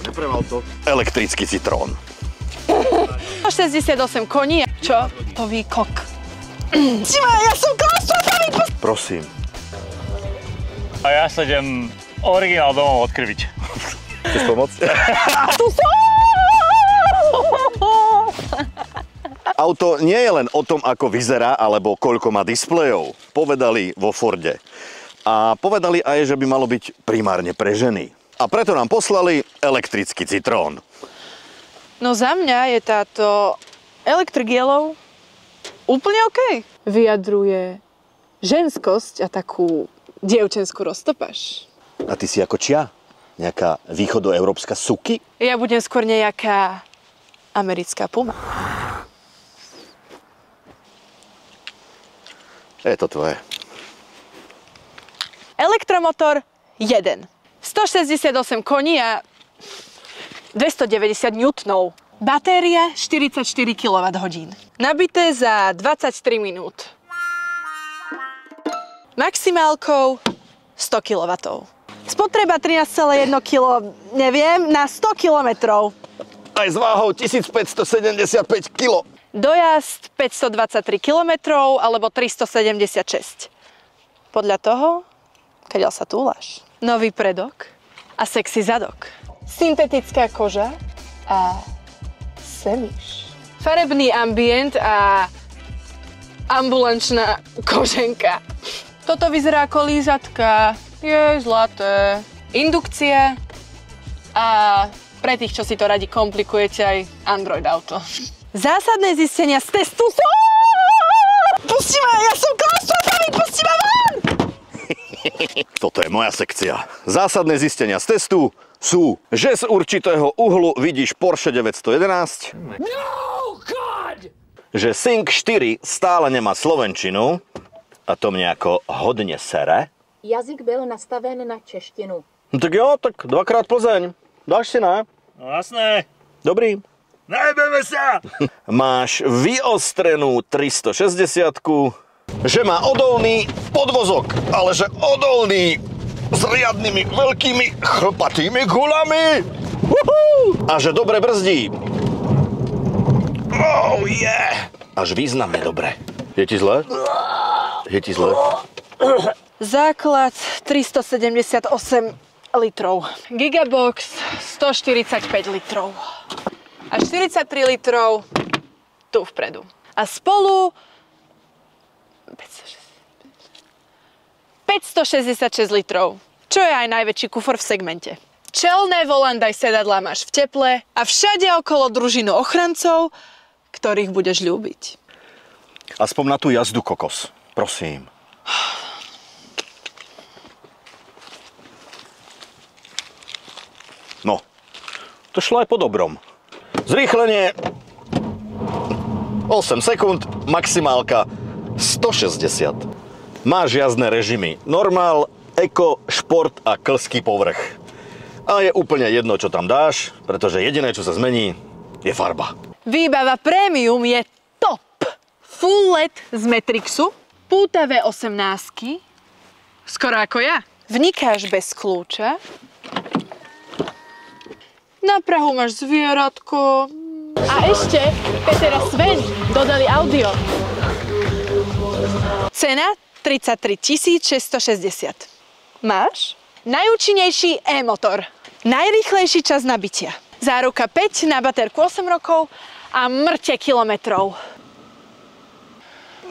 Nepreval to. Elektrický Citroën. 168 koní. Čo? To výkok. Ja som klaustrophový. Prosím. A ja sa idem originál domov odkrviť. Chceš pomôcť? Auto nie je len o tom, ako vyzerá, alebo koľko má displejov. Povedali vo Forde. A povedali aj, že by malo byť primárne pre ženy. A preto nám poslali elektrický Citroën. No za mňa je táto Electric Yellow úplne OK. Vyjadruje ženskosť a takú dievčenskú roztopáž. A ty si ako čia? Nejaká východoeurópska suky? Ja budem skôr nejaká americká puma. Je to tvoje. Elektromotor 1. 168 koní a 290 Newtonov. Batéria 44 kWh. Nabité za 23 minút. Maximálkou 100 kW. Spotreba 13,1 kg, neviem, na 100 km. Aj s váhou 1575 kg. Dojazd 523 km alebo 376. Podľa toho, keďaľ sa túlaš. Nový predok a sexy zadok. Syntetická koža a semíš. Farebný ambient a ambulančná koženka. Toto vyzerá ako lízatka. Je zlaté. Indukcia a pre tých, čo si to radi komplikujete, aj Android auto. Zásadné zistenia z testu sú... Pusti ma, ja som klaustrophový, pusti ma von! Toto je moja sekcia. Zásadné zistenia z testu sú, že z určitého uhlu vidíš Porsche 911, no, God! Že Sync 4 stále nemá slovenčinu a to mne ako hodne sere. Jazyk byl nastaven na češtinu. No tak jo, tak dvakrát Plzeň. Dáš si, ne? No jasné. Dobrý. Najbeme sa! Máš vyostrenú 360-ku, že má odolný podvozok, ale že odolný s riadnymi veľkými chlpatými guľami. A že dobre brzdí. Oh yeah! Až významne dobre. Je ti zle? Je ti zle? Základ 378 litrov. Gigabox 145 litrov. A 43 litrov tu vpredu. A spolu 566 litrov, čo je aj najväčší kufor v segmente. Čelné volandaj sedadlá máš v teple a všade okolo družinu ochrancov, ktorých budeš ľúbiť. Aspoň na tú jazdu, kokos. Prosím. No, to šlo aj po dobrom. Zrýchlenie 8 sekúnd, maximálka 160. Máš jazdné režimy normál, eko, šport a klský povrch. A je úplne jedno, čo tam dáš, pretože jediné, čo sa zmení, je farba. Výbava Premium je top. Full LED z Matrixu, pútavé 18-ky, skoro ako ja. Vnikáš bez kľúča. Na prahu máš zvieratko. A ešte Peter a Sven dodali audio. Cena 33 660. Máš? Najúčinnejší e-motor. Najrýchlejší čas nabitia. Záruka 5 na baterku 8 rokov a mŕte kilometrov.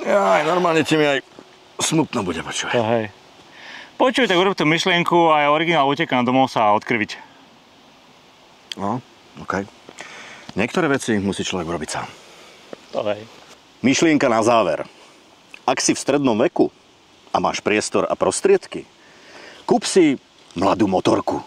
Jaj, normálne ti mi aj smutno bude počúvať. Hej. Počuj, tak urob tú myšlienku a ja originál utekám domov sa odkrviť. No, okej. Niektoré veci musí človek robiť sám. To hej. Myšlienka na záver. Ak si v strednom veku a máš priestor a prostriedky, kúp si mladú motorku.